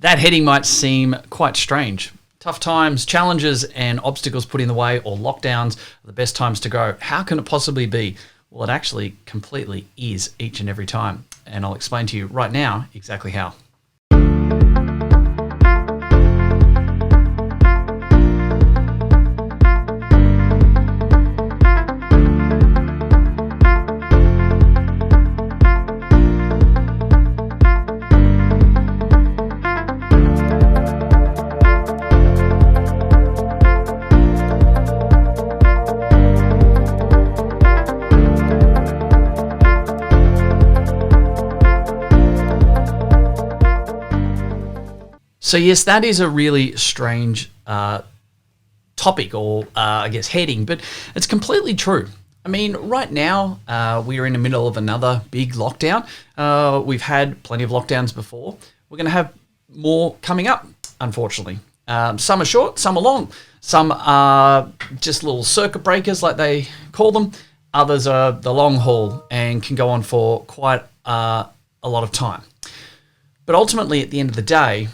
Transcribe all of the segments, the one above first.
That heading might seem quite strange. Tough times, challenges, and obstacles put in the way, or lockdowns are the best times to grow. How can it possibly be? Well, it actually completely is each and every time. And I'll explain to you right now exactly how. So yes, that is a really strange topic or I guess heading, but it's completely true. I mean, right now we are in the middle of another big lockdown. We've had plenty of lockdowns before. We're going to have more coming up, unfortunately. Some are short, some are long. Some are just little circuit breakers like they call them. Others are the long haul and can go on for quite a lot of time. But ultimately, at the end of the day,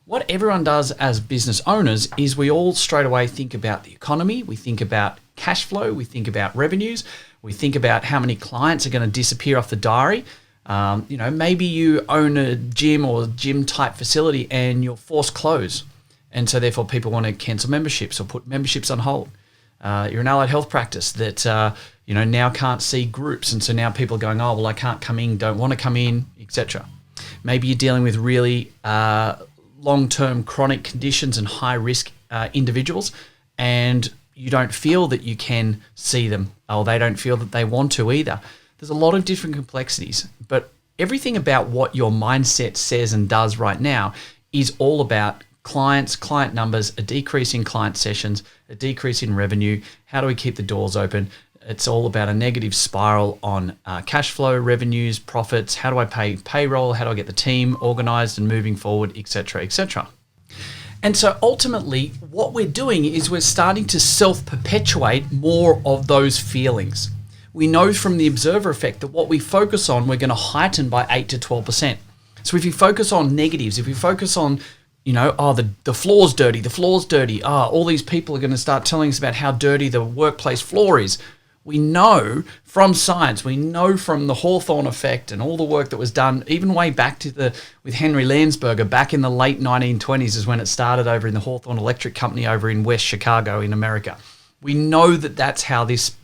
what everyone does as business owners is we all straight away think about the economy, we think about cash flow, we think about revenues, we think about how many clients are going to disappear off the diary. Maybe you own a gym or gym type facility and you're forced close. And so therefore people want to cancel memberships or put memberships on hold. You're an allied health practice that now can't see groups. And so now people are going, oh, well, I can't come in, don't want to come in, etc. Maybe you're dealing with really long-term chronic conditions and high-risk individuals, and you don't feel that you can see them, or they don't feel that they want to either. There's a lot of different complexities, but everything about what your mindset says and does right now is all about clients, client numbers, a decrease in client sessions, a decrease in revenue. How do we keep the doors open? It's all about a negative spiral on cash flow, revenues, profits. How do I pay payroll? How do I get the team organized and moving forward, etc., etc. And so ultimately, what we're doing is we're starting to self-perpetuate more of those feelings. We know from the observer effect that what we focus on, we're going to heighten by 8 to 12%. So if you focus on negatives, if you focus on the floor's dirty, all these people are going to start telling us about how dirty the workplace floor is. We know from science, we know from the Hawthorne effect and all the work that was done, even way back with Henry Landsberger back in the late 1920s is when it started over in the Hawthorne Electric Company over in West Chicago in America. We know that that's how this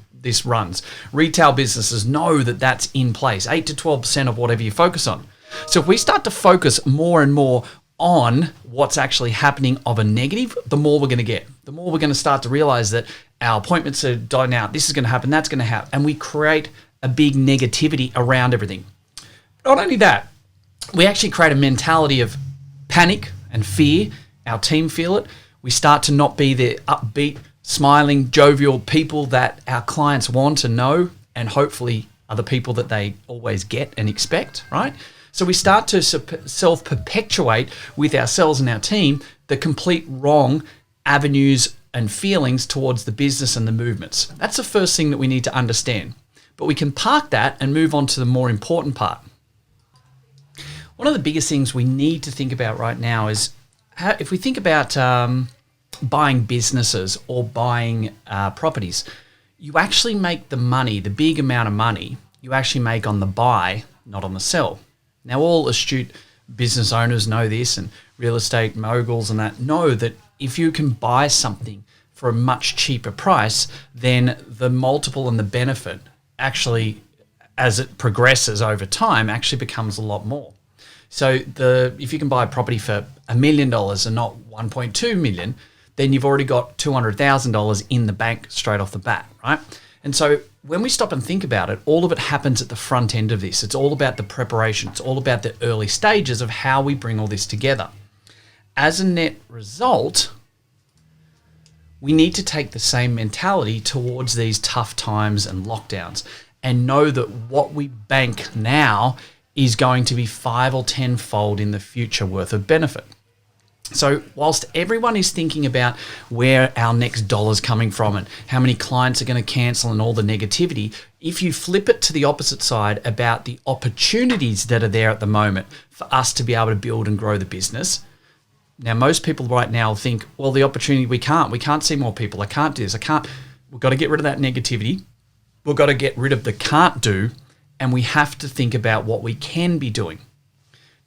runs. Retail businesses know that that's in place, 8 to 12% of whatever you focus on. So if we start to focus more and more on what's actually happening of a negative, the more we're going to get. The more we're going to start to realize that our appointments are dying out, this is going to happen, that's going to happen, and we create a big negativity around everything. Not only that, we actually create a mentality of panic and fear. Our team feel it. We start to not be the upbeat, smiling, jovial people that our clients want to know and hopefully are the people that they always get and expect, right? So we start to self-perpetuate with ourselves and our team the complete wrong avenues and feelings towards the business and the movements. That's the first thing that we need to understand. But we can park that and move on to the more important part. One of the biggest things we need to think about right now is if we think about buying businesses or buying properties, you actually make the money, the big amount of money, you actually make on the buy, not on the sell. Now, all astute business owners know this, and real estate moguls and that know that if you can buy something for a much cheaper price, then the multiple and the benefit actually, as it progresses over time, actually becomes a lot more. So if you can buy a property for $1 million and not 1.2 million, then you've already got $200,000 in the bank straight off the bat, right? And so when we stop and think about it, all of it happens at the front end of this. It's all about the preparation. It's all about the early stages of how we bring all this together. As a net result, we need to take the same mentality towards these tough times and lockdowns and know that what we bank now is going to be 5 or 10-fold in the future worth of benefit. So whilst everyone is thinking about where our next dollar's coming from and how many clients are going to cancel and all the negativity, if you flip it to the opposite side about the opportunities that are there at the moment for us to be able to build and grow the business, Now, most people right now think, well, the opportunity, we can't see more people. I can't do this. We've got to get rid of that negativity. We've got to get rid of the can't do, and we have to think about what we can be doing.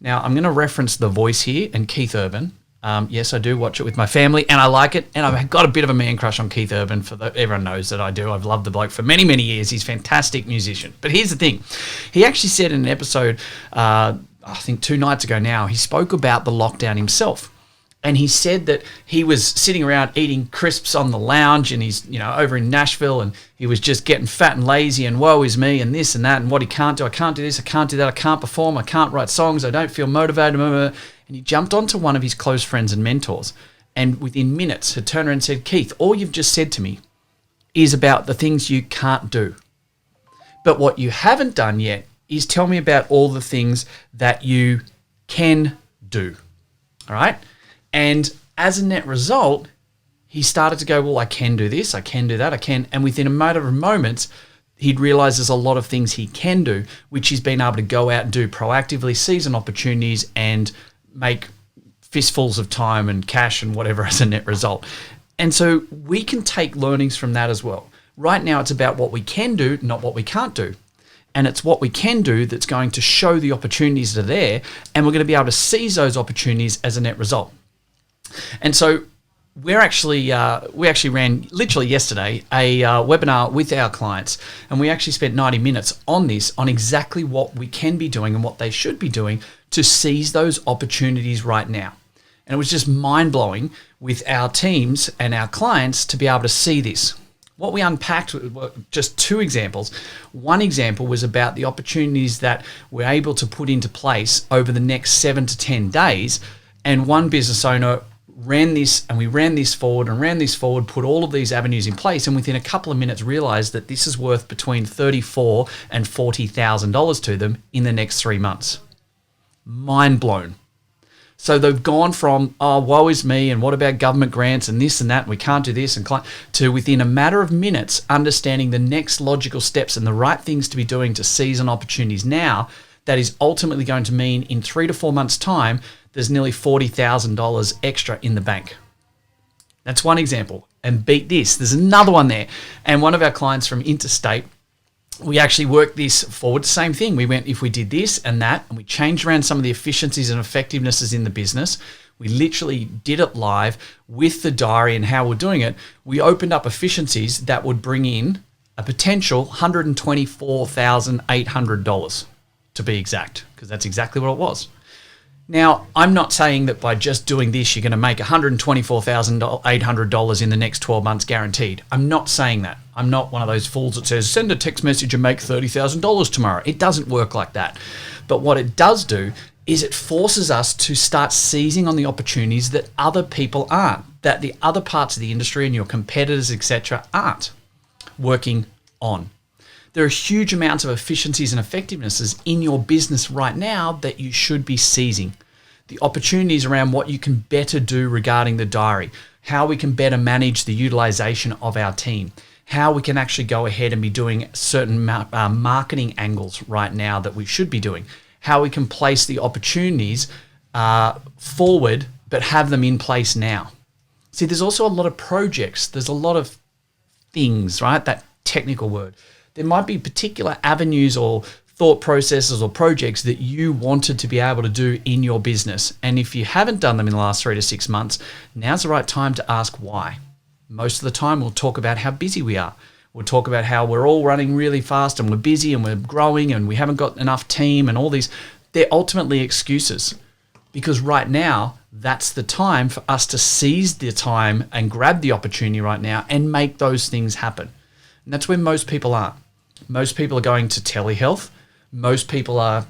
Now, I'm going to reference The Voice here and Keith Urban. Yes, I do watch it with my family, and I like it. And I've got a bit of a man crush on Keith Urban. Everyone knows that I do. I've loved the bloke for many, many years. He's a fantastic musician. But here's the thing. He actually said in an episode, I think 2 nights ago now, he spoke about the lockdown himself. And he said that he was sitting around eating crisps on the lounge, and he's, over in Nashville, and he was just getting fat and lazy and woe is me and this and that and what he can't do. I can't do this. I can't do that. I can't perform. I can't write songs. I don't feel motivated. And he jumped onto one of his close friends and mentors, and within minutes had turned around and said, Keith, all you've just said to me is about the things you can't do. But what you haven't done yet is tell me about all the things that you can do. All right? And as a net result, he started to go, well, I can do this, I can do that, I can. And within a matter of moments, he'd realised there's a lot of things he can do, which he's been able to go out and do proactively, seize on opportunities and make fistfuls of time and cash and whatever as a net result. And so we can take learnings from that as well. Right now, it's about what we can do, not what we can't do. And it's what we can do that's going to show the opportunities that are there, and we're going to be able to seize those opportunities as a net result. And so we actually ran literally yesterday a webinar with our clients, and we actually spent 90 minutes on this, on exactly what we can be doing and what they should be doing to seize those opportunities right now. And it was just mind-blowing with our teams and our clients to be able to see this. What we unpacked were just 2 examples. One example was about the opportunities that we're able to put into place over the next 7 to 10 days. And one business owner ran this, and we ran this forward, put all of these avenues in place, and within a couple of minutes realized that this is worth between $34,000 and $40,000 to them in the next 3 months. Mind blown. So they've gone from, oh, woe is me, and what about government grants and this and that, and we can't do this, and to within a matter of minutes understanding the next logical steps and the right things to be doing to seize on opportunities now. That is ultimately going to mean in 3 to 4 months' time, there's nearly $40,000 extra in the bank. That's one example. And beat this, there's another one there. And one of our clients from Interstate, we actually worked this forward. Same thing. We went, if we did this and that, and we changed around some of the efficiencies and effectivenesses in the business, we literally did it live with the diary and how we're doing it. We opened up efficiencies that would bring in a potential $124,800 to be exact, because that's exactly what it was. Now, I'm not saying that by just doing this, you're going to make $124,800 in the next 12 months guaranteed. I'm not saying that. I'm not one of those fools that says, send a text message and make $30,000 tomorrow. It doesn't work like that. But what it does do is it forces us to start seizing on the opportunities that other people aren't, that the other parts of the industry and your competitors, etc., aren't working on. There are huge amounts of efficiencies and effectivenesses in your business right now that you should be seizing. The opportunities around what you can better do regarding the diary, how we can better manage the utilization of our team, how we can actually go ahead and be doing certain marketing angles right now that we should be doing, how we can place the opportunities forward but have them in place now. See, there's also a lot of projects. There's a lot of things, right? That technical word. There might be particular avenues or thought processes or projects that you wanted to be able to do in your business. And if you haven't done them in the last 3 to 6 months, now's the right time to ask why. Most of the time, we'll talk about how busy we are. We'll talk about how we're all running really fast and we're busy and we're growing and we haven't got enough team and all these. They're ultimately excuses, because right now, that's the time for us to seize the time and grab the opportunity right now and make those things happen. And that's where most people are. Most people are going to telehealth. Most people are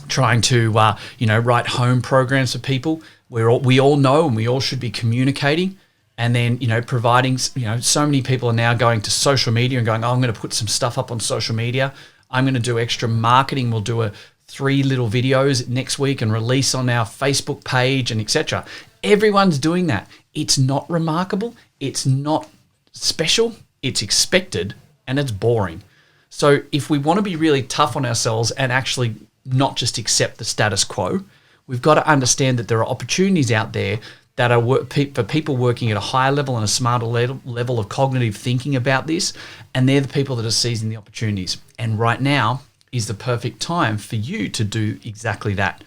trying to, write home programs for people. We all know and we all should be communicating. And then, providing, so many people are now going to social media and going, oh, I'm going to put some stuff up on social media. I'm going to do extra marketing. We'll do 3 little videos next week and release on our Facebook page and etc. Everyone's doing that. It's not remarkable. It's not special. It's expected and it's boring. So if we want to be really tough on ourselves and actually not just accept the status quo, We've got to understand that there are opportunities out there that are for people working at a higher level and a smarter level of cognitive thinking about this, and they're the people that are seizing the opportunities. And right now is the perfect time for you to do exactly that.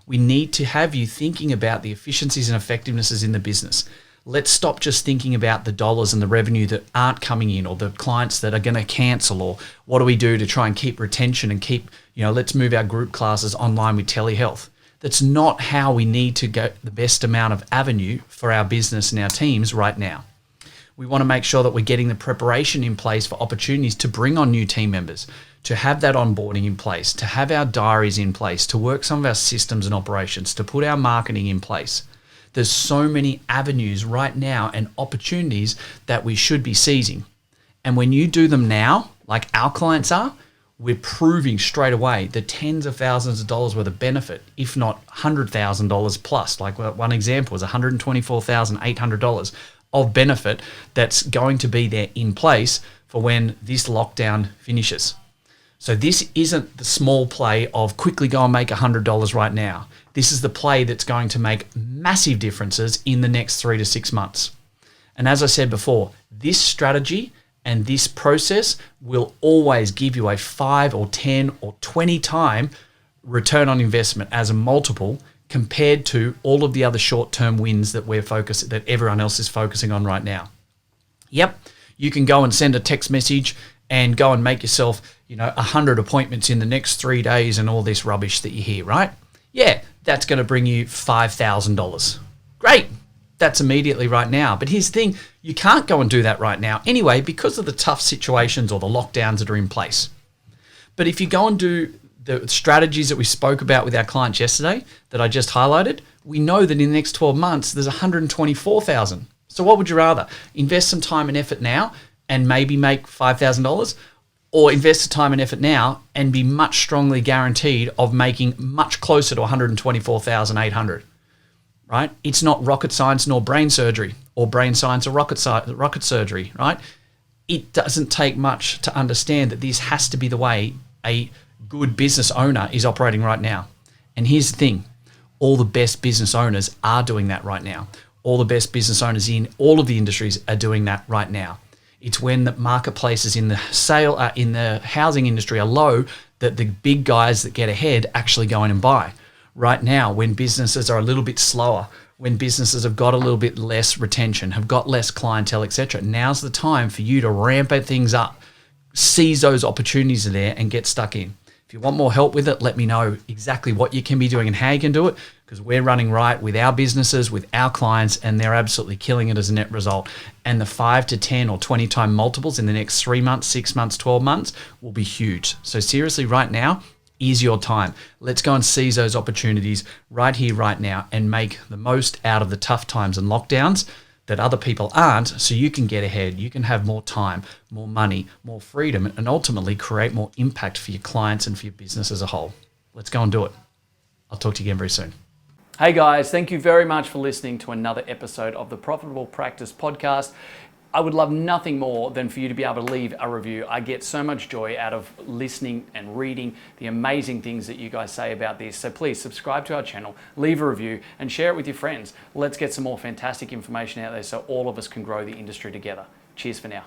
We need to have you thinking about the efficiencies and effectivenesses in the business. Let's stop just thinking about the dollars and the revenue that aren't coming in, or the clients that are going to cancel, or what do we do to try and keep retention and keep, let's move our group classes online with telehealth. That's not how we need to get the best amount of avenue for our business and our teams right now. We want to make sure that we're getting the preparation in place for opportunities to bring on new team members, to have that onboarding in place, to have our diaries in place, to work some of our systems and operations, to put our marketing in place. There's so many avenues right now and opportunities that we should be seizing. And when you do them now, like our clients are, we're proving straight away the tens of thousands of dollars worth of benefit, if not $100,000 plus. Like one example was $124,800 of benefit that's going to be there in place for when this lockdown finishes. So this isn't the small play of quickly go and make $100 right now. This is the play that's going to make massive differences in the next 3 to 6 months. And as I said before, this strategy and this process will always give you a 5 or 10 or 20 time return on investment as a multiple compared to all of the other short-term wins that that everyone else is focusing on right now. Yep, you can go and send a text message and go and make yourself, 100 appointments in the next 3 days and all this rubbish that you hear, right? Yeah, that's going to bring you $5,000. Great. That's immediately right now. But here's the thing, you can't go and do that right now anyway because of the tough situations or the lockdowns that are in place. But if you go and do the strategies that we spoke about with our clients yesterday that I just highlighted, we know that in the next 12 months, there's $124,000. So what would you rather? Invest some time and effort now and maybe make $5,000, or invest the time and effort now and be much strongly guaranteed of making much closer to $124,800. Right? It's not rocket science nor brain surgery, or brain science or rocket surgery, right? It doesn't take much to understand that this has to be the way a good business owner is operating right now. And here's the thing, all the best business owners are doing that right now. All the best business owners in all of the industries are doing that right now. It's when the marketplaces in the housing industry are low that the big guys that get ahead actually go in and buy. Right now, when businesses are a little bit slower, when businesses have got a little bit less retention, have got less clientele, etc., now's the time for you to ramp things up, seize those opportunities there and get stuck in. If you want more help with it, let me know exactly what you can be doing and how you can do it, because we're running right with our businesses, with our clients, and they're absolutely killing it as a net result. And the 5 to 10 or 20 time multiples in the next 3 months, 6 months, 12 months will be huge. So seriously, right now is your time. Let's go and seize those opportunities right here, right now, and make the most out of the tough times and lockdowns that other people aren't, so you can get ahead, you can have more time, more money, more freedom, and ultimately create more impact for your clients and for your business as a whole. Let's go and do it. I'll talk to you again very soon. Hey guys, thank you very much for listening to another episode of the Profitable Practice Podcast. I would love nothing more than for you to be able to leave a review. I get so much joy out of listening and reading the amazing things that you guys say about this. So please subscribe to our channel, leave a review, and share it with your friends. Let's get some more fantastic information out there so all of us can grow the industry together. Cheers for now.